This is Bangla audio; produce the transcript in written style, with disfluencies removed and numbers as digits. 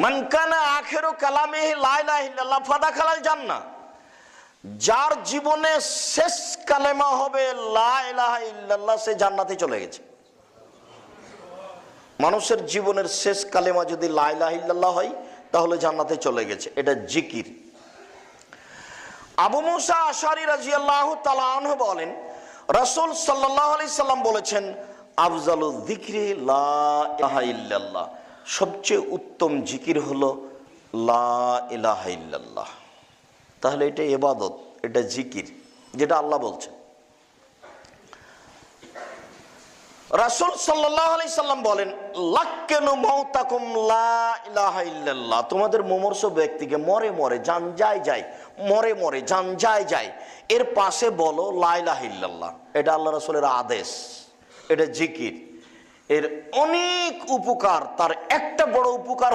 মান কানা আখিরু কালামিহি লা ইলাহা ইল্লাল্লাহ ফাদাখালাল জান্নাহ, যার জীবনে শেষ কালেমা হবে লা ইলাহা ইল্লাল্লাহ, সে জান্নাতে চলে গেছে। মানুষের জীবনের শেষ কালেমা যদি লা ইলাহা ইল্লাল্লাহ হয় তাহলে জান্নাতে চলে গেছে। এটা জিকির। আবু মুসা আশআরী রাদিয়াল্লাহু তাআলা আনহু বলেন, রাসূল সাল্লাল্লাহু আলাইহি সাল্লাম বলেছেন, আফজালু যিকরি লা ইলাহা ইল্লাল্লাহ, সবচেয়ে উত্তম জিকির হলো লা ইলাহা ইল্লাল্লাহ। তাহলে এটা ইবাদত, এটা জিকির, যেটা আল্লাহ বলছেন। রাসূল সাল্লাল্লাহু আলাইহি সাল্লাম বলেন, লাক্কানু মাউতাকুম লা ইলাহা ইল্লাল্লাহ, তোমাদের মুমূর্ষ ব্যক্তিকে মরে মরে জান যায় যায়, মরে মরে জান যায় যায়, এর পাশে বলো লা ইলাহা ইল্লাল্লাহ। এটা আল্লাহ রাসূলের আদেশ, এটা জিকির। এর অনেক উপকার, তার একটা বড় উপকার